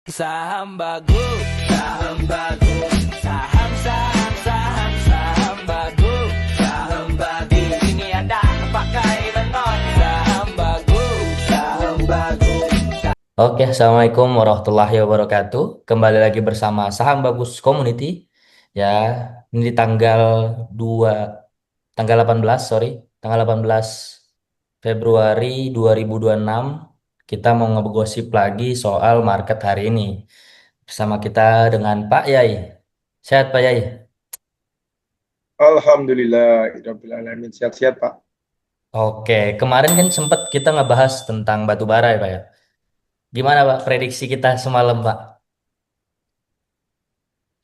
Saham bagus, saham bagus, saham saham saham saham bagus, saham bagus. Ini ada pakai menon, saham bagus, saham bagus. Oke, Assalamualaikum warahmatullahi wabarakatuh. Kembali lagi bersama Saham Bagus Community. Ya, ini di tanggal 18, sorry, tanggal 18 Februari 2026. Kita mau ngegosip lagi soal market hari ini. Bersama kita dengan Pak Yai. Sehat, Pak Yai? Alhamdulillah, alamin. Sehat-sehat, Pak. Oke, kemarin kan sempat kita ngebahas tentang batu bara ya, Pak ya. Gimana, Pak, prediksi kita semalam, Pak?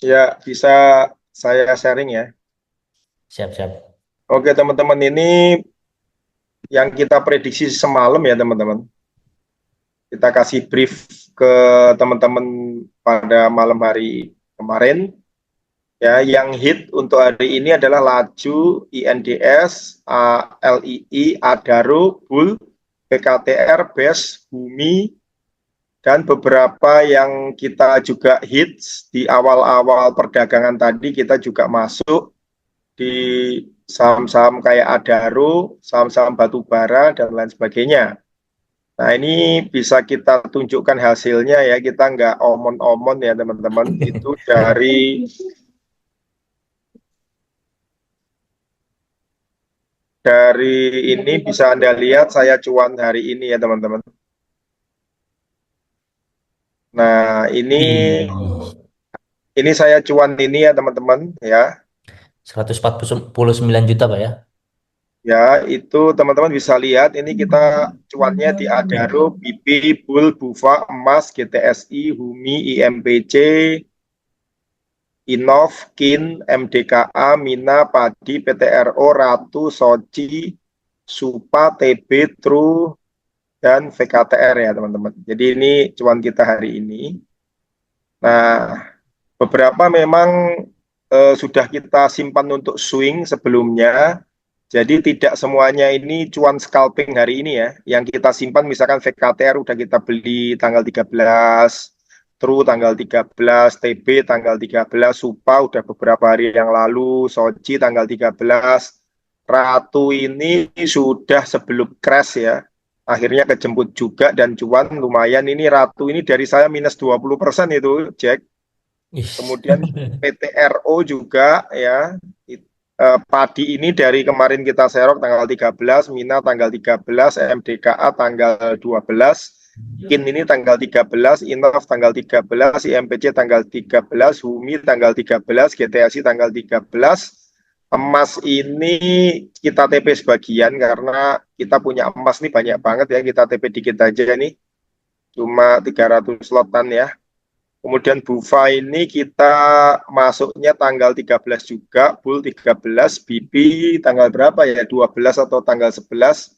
Ya, bisa saya sharing ya. Siap-siap. Oke, teman-teman, ini yang kita prediksi semalam ya, teman-teman. Kita kasih brief ke teman-teman pada malam hari kemarin. Ya, yang hit untuk hari ini adalah laju INDS, LII, Adaro, Bull, PKTR, BES, Bumi, dan beberapa yang kita juga hits di awal-awal perdagangan tadi kita juga masuk di saham-saham kayak Adaro, saham-saham batubara, dan lain sebagainya. Nah, ini bisa kita tunjukkan hasilnya ya, kita nggak omon-omon ya teman-teman. Itu dari ini bisa Anda lihat saya cuan hari ini ya teman-teman. Nah, Ih. ini saya cuan ini ya teman-teman ya. 149 juta, Pak ya. Ya, itu teman-teman bisa lihat ini kita cuannya di Adaro, BP, Bull, Bufa, Emas, GTSI, Humi, IMPC, Innov, Kin, MDKA, Mina, Padi, PTRO, Ratu, Soci, Supa, TB, Tru, dan VKTR ya teman-teman. Jadi ini cuan kita hari ini. Nah, beberapa memang sudah kita simpan untuk swing sebelumnya. Jadi tidak semuanya ini cuan scalping hari ini ya. Yang kita simpan misalkan VKTR udah kita beli tanggal 13, True tanggal 13, TB tanggal 13, Supa udah beberapa hari yang lalu, Soji tanggal 13, Ratu ini sudah sebelum crash ya. Akhirnya kejemput juga dan cuan lumayan ini Ratu ini dari saya minus 20% itu, Jack. Ih. Kemudian PTRO juga ya. Padi ini dari kemarin kita serok tanggal 13, Mina tanggal 13, MDKA tanggal 12, KIN ini tanggal 13, Innov tanggal 13, IMPC tanggal 13, Humi tanggal 13, GTSI tanggal 13. Emas ini kita TP sebagian karena kita punya emas nih banyak banget ya, kita TP dikit aja nih. Cuma 300 lotan ya. Kemudian Bufa ini kita masuknya tanggal 13 juga, Bull 13, BP tanggal berapa ya? 12 atau tanggal 11,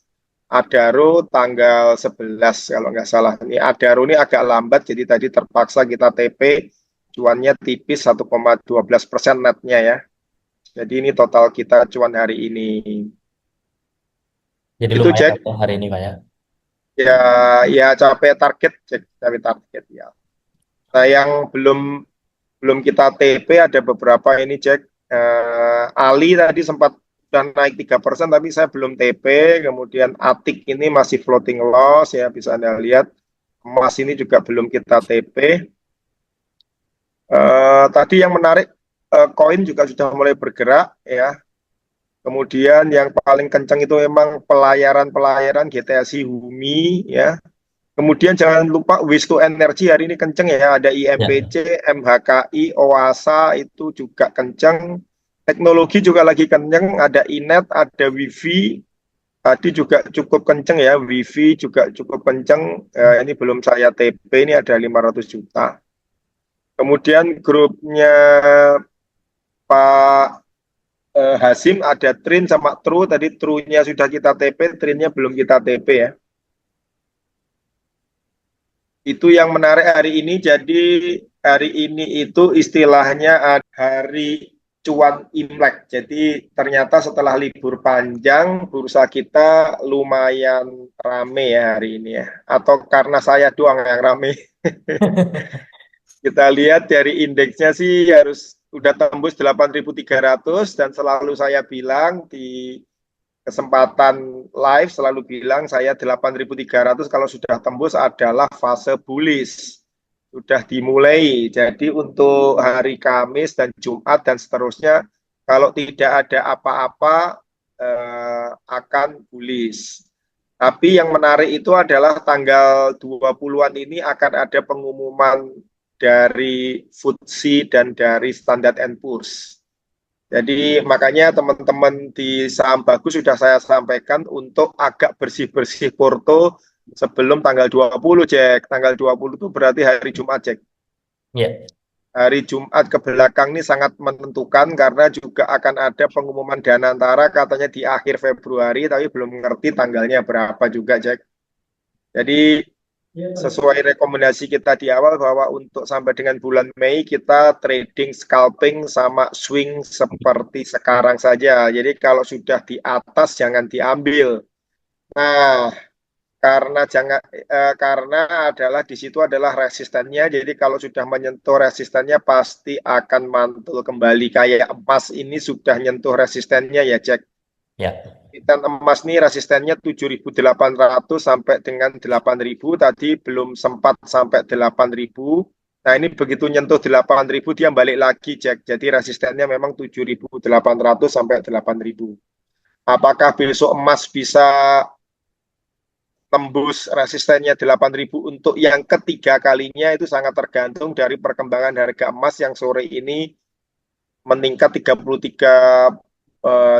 Adaro tanggal 11 kalau nggak salah. Ini Adaro ini agak lambat, jadi tadi terpaksa kita TP, cuannya tipis 1,12% netnya ya. Jadi ini total kita cuan hari ini. Jadi Itu lumayan cek ya hari ini, Pak ya. ya, ya capai target, cek capai target ya. Nah, yang belum belum kita TP ada beberapa ini Jack. Ali tadi sempat dan naik 3% tapi saya belum TP. Kemudian Atik ini masih floating loss ya bisa Anda lihat. Emas ini juga belum kita TP. Tadi yang menarik koin juga sudah mulai bergerak ya. Kemudian yang paling kencang itu memang pelayaran-pelayaran GTSI Humi ya. Kemudian jangan lupa Waste to Energy hari ini kenceng ya, ada Ya. IMPC, MHKI, OASA itu juga kenceng. Teknologi juga lagi kenceng, ada Inet, ada Wifi, tadi juga cukup kenceng ya, Wifi juga cukup kenceng. Ini belum saya TP, ini ada 500 juta. Kemudian grupnya Pak Hasim ada Trin sama True, tadi True-nya sudah kita TP, Trin-nya belum kita TP ya. Itu yang menarik hari ini. Jadi hari ini itu istilahnya hari cuan Imlek. Jadi ternyata setelah libur panjang bursa kita lumayan rame ya hari ini ya. Atau karena saya doang yang rame. Kita lihat dari indeksnya sih harus udah tembus 8.300 dan selalu saya bilang di kesempatan live selalu bilang saya 8.300 kalau sudah tembus adalah fase bullish. Sudah dimulai. Jadi untuk hari Kamis dan Jumat dan seterusnya kalau tidak ada apa-apa akan bullish. Tapi yang menarik itu adalah tanggal 20-an ini akan ada pengumuman dari FTSE dan dari Standard and Poor's. Jadi makanya teman-teman di saham bagus sudah saya sampaikan untuk agak bersih-bersih porto sebelum tanggal 20, Jack. Tanggal 20 itu berarti hari Jumat, Jack. Ya. Hari Jumat ke belakang ini sangat menentukan karena juga akan ada pengumuman Danantara katanya di akhir Februari, tapi belum ngerti tanggalnya berapa juga, Jack. Jadi sesuai rekomendasi kita di awal bahwa untuk sampai dengan bulan Mei kita trading scalping sama swing seperti sekarang saja. Jadi kalau sudah di atas jangan diambil. Nah, karena adalah di situ adalah resistennya. Jadi kalau sudah menyentuh resistennya pasti akan mantul kembali. Kayak emas ini sudah nyentuh resistennya ya, Jack. Ya. Emiten emas nih resistennya 7.800 sampai dengan 8.000, tadi belum sempat sampai 8.000. Nah ini begitu nyentuh 8.000 dia balik lagi, Jack. Jadi resistennya memang 7.800 sampai 8.000. Apakah besok emas bisa tembus resistennya 8.000 untuk yang ketiga kalinya, itu sangat tergantung dari perkembangan harga emas yang sore ini meningkat 33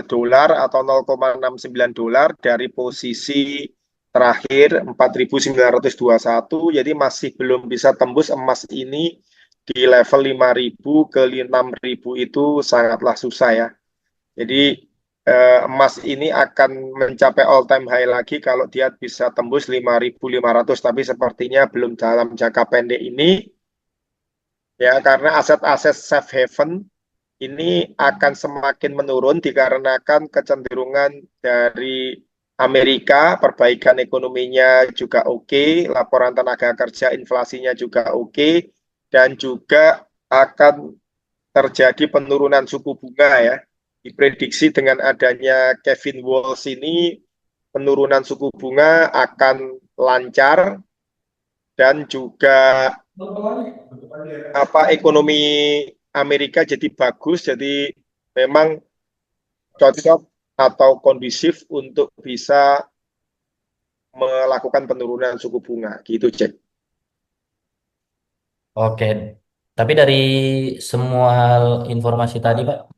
dolar atau 0,69 dolar dari posisi terakhir 4.921. Jadi masih belum bisa tembus emas ini di level 5.000 ke 6.000 itu sangatlah susah ya. Jadi emas ini akan mencapai all time high lagi kalau dia bisa tembus 5.500, tapi sepertinya belum dalam jangka pendek ini ya, karena aset-aset safe haven ini akan semakin menurun dikarenakan kecenderungan dari Amerika, perbaikan ekonominya juga oke, laporan tenaga kerja inflasinya juga oke, dan juga akan terjadi penurunan suku bunga ya. Diprediksi dengan adanya Kevin Walsh ini penurunan suku bunga akan lancar dan juga ekonomi Amerika jadi bagus, jadi memang cocok atau kondusif untuk bisa melakukan penurunan suku bunga gitu, Jack. Oke. Tapi dari semua hal informasi tadi, Pak,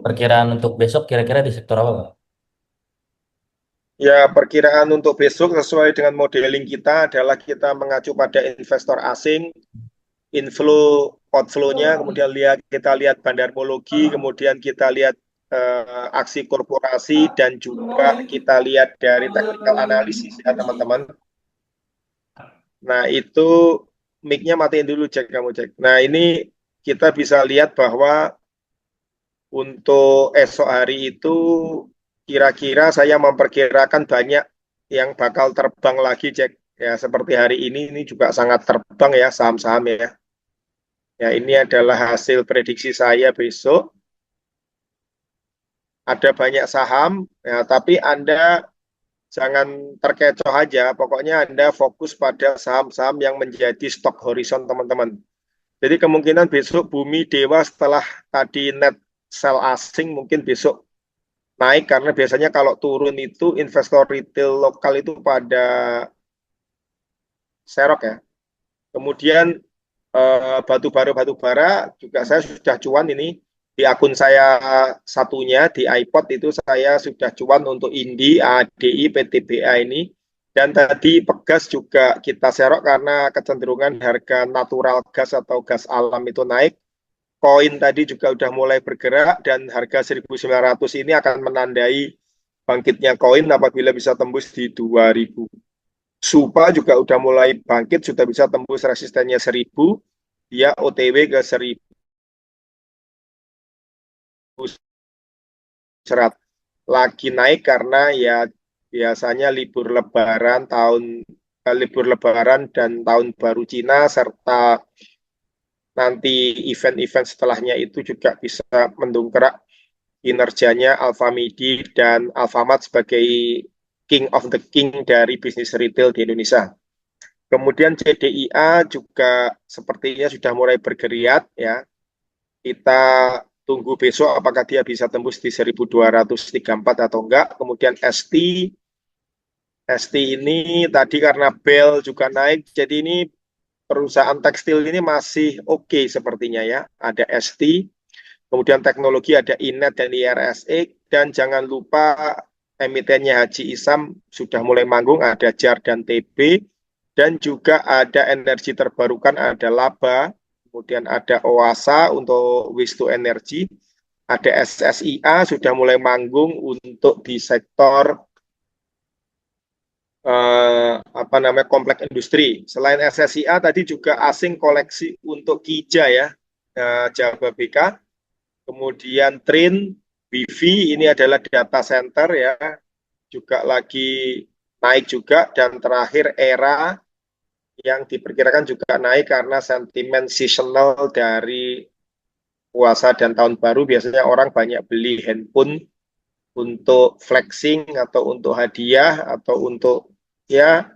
perkiraan untuk besok kira-kira di sektor apa, Pak? Ya, perkiraan untuk besok sesuai dengan modeling kita adalah kita mengacu pada investor asing, inflow outflow-nya, kemudian kita lihat bandarmologi, kemudian kita lihat aksi korporasi, dan juga kita lihat dari technical analysis ya teman-teman. Nah itu mic-nya matiin dulu, Jack, kamu, Jack. Nah ini kita bisa lihat bahwa untuk esok hari itu kira-kira saya memperkirakan banyak yang bakal terbang lagi, Jack. Ya seperti hari ini juga sangat terbang ya saham-saham ya. Ya, ini adalah hasil prediksi saya besok. Ada banyak saham, ya, tapi Anda jangan terkecoh aja. Pokoknya Anda fokus pada saham-saham yang menjadi stock horizon, teman-teman. Jadi kemungkinan besok Bumi Dewa setelah tadi net sell asing mungkin besok naik, karena biasanya kalau turun itu investor retail lokal itu pada serok ya. Kemudian batu bara juga saya sudah cuan ini di akun saya satunya di iPod itu saya sudah cuan untuk Indi, ADI, PTBA ini, dan tadi Pegas juga kita serok karena kecenderungan harga natural gas atau gas alam itu naik. Koin tadi juga udah mulai bergerak dan harga 1.900 ini akan menandai bangkitnya koin apabila bisa tembus di 2.000. Supa juga udah mulai bangkit, sudah bisa tembus resistennya 1.000, dia OTW ke 1.000 serat. Lagi naik karena ya biasanya libur Lebaran dan tahun baru Cina serta nanti event-event setelahnya itu juga bisa mendongkrak kinerjanya Alfamidi dan Alfamart sebagai king of the king dari bisnis retail di Indonesia. Kemudian CDIA juga sepertinya sudah mulai bergeriat ya. Kita tunggu besok apakah dia bisa tembus di 1234 atau enggak. Kemudian ST ini tadi karena Bell juga naik, jadi ini perusahaan tekstil ini masih oke sepertinya ya. Ada ST, kemudian teknologi ada Inet dan IRSE, dan jangan lupa emitennya Haji Isam sudah mulai manggung, ada JAR dan TB, dan juga ada energi terbarukan, ada Laba, kemudian ada OASA untuk waste to energy, ada SSIA sudah mulai manggung untuk di sektor kompleks industri. Selain SSIA tadi juga asing koleksi untuk Kija ya, Jababeka, kemudian Trin, BV ini adalah data center ya, juga lagi naik juga, dan terakhir Era yang diperkirakan juga naik karena sentimen seasonal dari puasa dan tahun baru, biasanya orang banyak beli handphone untuk flexing atau untuk hadiah atau untuk ya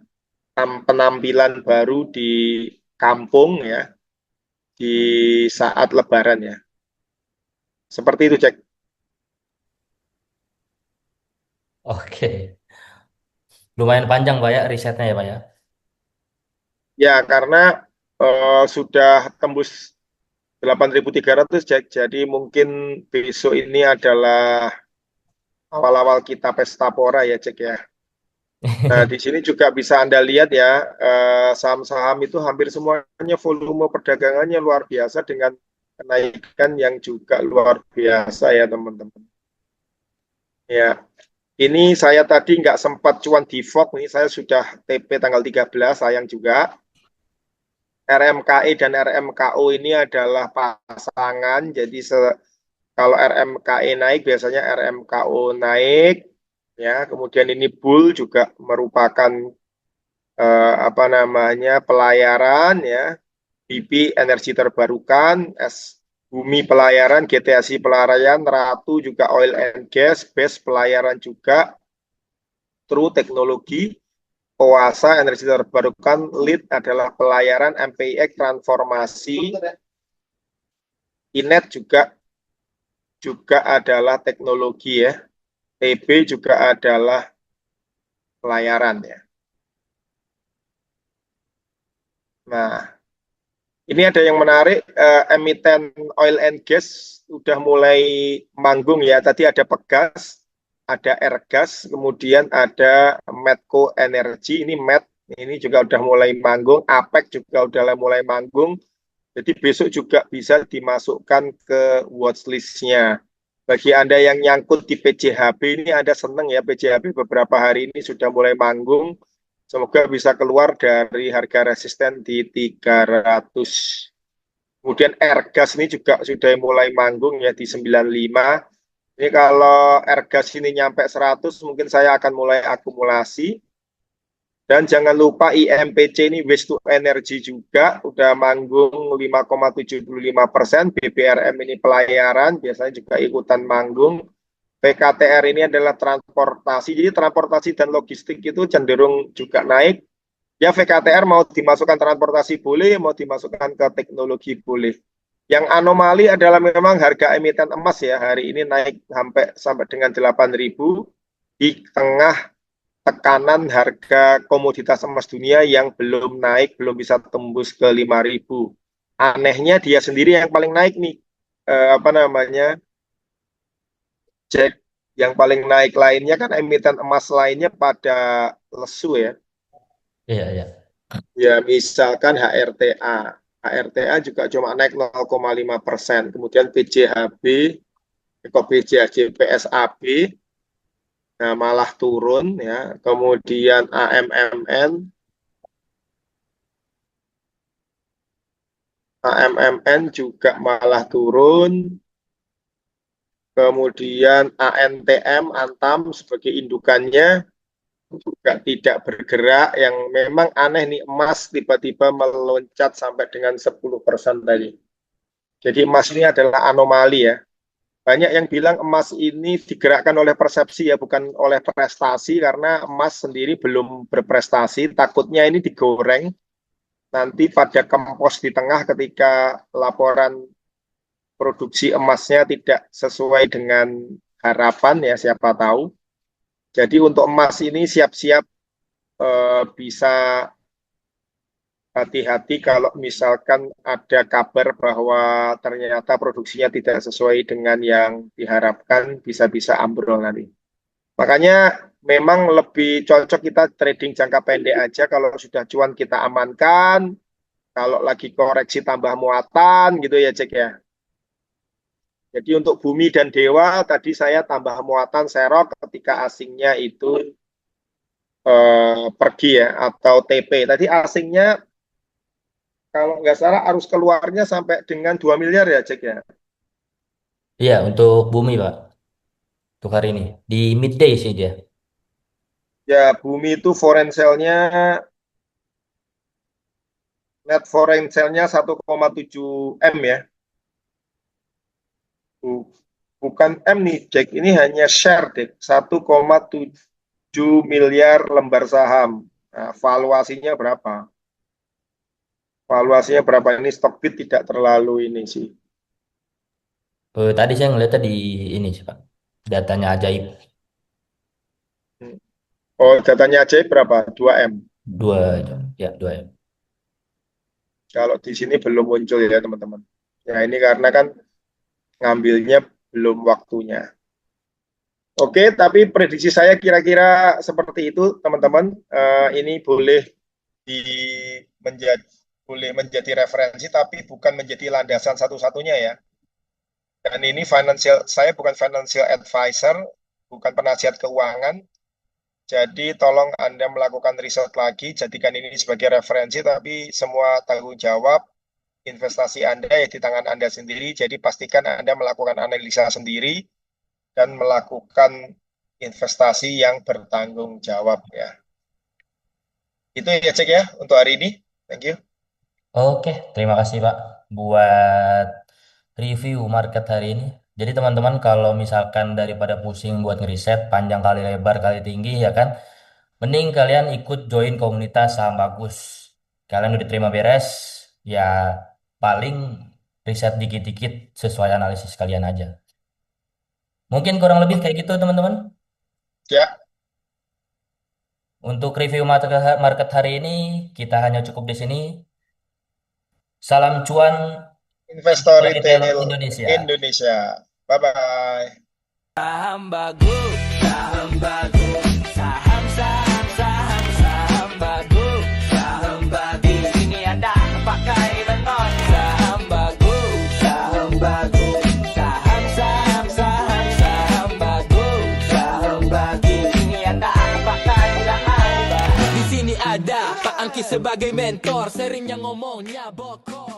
penampilan baru di kampung ya di saat Lebaran ya. Seperti itu, Jack. Oke. Lumayan panjang Pak ya risetnya ya Pak ya. Ya, karena sudah tembus 8.300, Jack. Jadi mungkin besok ini adalah awal-awal kita pesta pora ya, Jack ya. Nah, di sini juga bisa Anda lihat ya, saham-saham itu hampir semuanya volume perdagangannya luar biasa dengan kenaikan yang juga luar biasa ya, teman-teman. Ya, ini saya tadi nggak sempat cuan di VOG, nih saya sudah TP tanggal 13, sayang juga. RMKE dan RMKO ini adalah pasangan, jadi kalau RMKE naik biasanya RMKO naik, ya. Kemudian ini bull juga merupakan pelayaran ya, BP energi terbarukan, Bumi pelayaran, GTSI pelayaran, Ratu juga oil and gas, BES pelayaran juga, True teknologi, OASA energi terbarukan, Lead adalah pelayaran, MPX transformasi, Inet juga adalah teknologi ya, TB juga adalah pelayaran ya. Nah, ini ada yang menarik, emiten oil and gas udah mulai manggung ya. Tadi ada Pegas, ada Airgas, kemudian ada Medco Energy, ini ini juga udah mulai manggung, APEC juga udah mulai manggung. Jadi besok juga bisa dimasukkan ke watchlist-nya. Bagi Anda yang nyangkut di PJHB ini, Anda seneng ya, PJHB beberapa hari ini sudah mulai manggung. Semoga bisa keluar dari harga resisten di 300. Kemudian Airgas ini juga sudah mulai manggung ya di 95. Ini kalau Airgas ini nyampe 100, mungkin saya akan mulai akumulasi. Dan jangan lupa IMPC ini waste to energy juga udah manggung 5,75%. BBRM ini pelayaran biasanya juga ikutan manggung. PKTR ini adalah transportasi, jadi transportasi dan logistik itu cenderung juga naik. Ya, VKTR mau dimasukkan transportasi boleh, mau dimasukkan ke teknologi boleh. Yang anomali adalah memang harga emiten emas ya, hari ini naik sampai dengan 8.000 di tengah tekanan harga komoditas emas dunia yang belum naik, belum bisa tembus ke 5.000. Anehnya dia sendiri yang paling naik nih, Jack. Yang paling naik lainnya kan emiten emas lainnya pada lesu ya. Iya, iya. Ya, misalkan HRTA. HRTA juga cuma naik 0,5%. Kemudian PJHB, kok PJHB, PSAB, nah malah turun ya. Kemudian AMMN juga malah turun. Kemudian ANTM, Antam sebagai indukannya juga tidak bergerak, yang memang aneh nih, emas tiba-tiba meloncat sampai dengan 10% tadi. Jadi emas ini adalah anomali ya. Banyak yang bilang emas ini digerakkan oleh persepsi ya, bukan oleh prestasi, karena emas sendiri belum berprestasi. Takutnya ini digoreng nanti pada kempos di tengah ketika laporan produksi emasnya tidak sesuai dengan harapan ya, siapa tahu. Jadi untuk emas ini siap-siap bisa hati-hati kalau misalkan ada kabar bahwa ternyata produksinya tidak sesuai dengan yang diharapkan, bisa-bisa ambrol nanti. Makanya memang lebih cocok kita trading jangka pendek aja. Kalau sudah cuan kita amankan, kalau lagi koreksi tambah muatan gitu ya cek ya. Jadi untuk bumi dan dewa tadi saya tambah muatan serok ketika asingnya itu pergi ya, atau TP. Tadi asingnya kalau nggak salah arus keluarnya sampai dengan 2 miliar ya cek ya. Iya, untuk bumi, Pak. Untuk hari ini. Di midday sih dia. Ya bumi itu foreign sale-nya, net foreign sale-nya 1,7 M ya. Bukan M nih Jack, ini hanya share deh, 1,7 miliar lembar saham. Nah, valuasinya berapa? Valuasinya berapa? Ini Stockbit tidak terlalu ini sih. Tadi saya ngeliatnya di ini sih, Pak. Datanya ajaib. Oh, datanya aja berapa? 2 M. 2 jam. Ya, 2 jam. Kalau di sini belum muncul ya teman-teman. Ya ini karena kan ngambilnya belum waktunya. Oke, tapi prediksi saya kira-kira seperti itu teman-teman. Ini di menjadi boleh menjadi referensi, tapi bukan menjadi landasan satu-satunya ya. Dan ini saya bukan financial advisor, bukan penasihat keuangan. Jadi tolong Anda melakukan riset lagi, jadikan ini sebagai referensi, tapi semua tanggung jawab investasi Anda ya di tangan Anda sendiri. Jadi pastikan Anda melakukan analisa sendiri dan melakukan investasi yang bertanggung jawab ya. Itu ya cek ya untuk hari ini. Thank you. Oke, terima kasih Pak buat review market hari ini. Jadi teman-teman kalau misalkan daripada pusing buat ngeriset panjang kali lebar kali tinggi ya kan, mending kalian ikut join komunitas saham bagus. Kalian udah terima beres, ya paling riset dikit-dikit sesuai analisis kalian aja. Mungkin kurang lebih kayak gitu teman-teman. Ya, Untuk review market hari ini kita hanya cukup di sini. Salam cuan investor retail retail Indonesia. Indonesia. Bye-bye. Saham bagus, saham bagus, saham saham saham saham bagus, saham bagus. Di sini ada pakai beton. Saham bagus, saham bagus, saham saham saham saham bagus, saham bagus. Di sini ada pakai beton. Di sini ada Pak Angki sebagai mentor, seringnya ngomongnya bokor.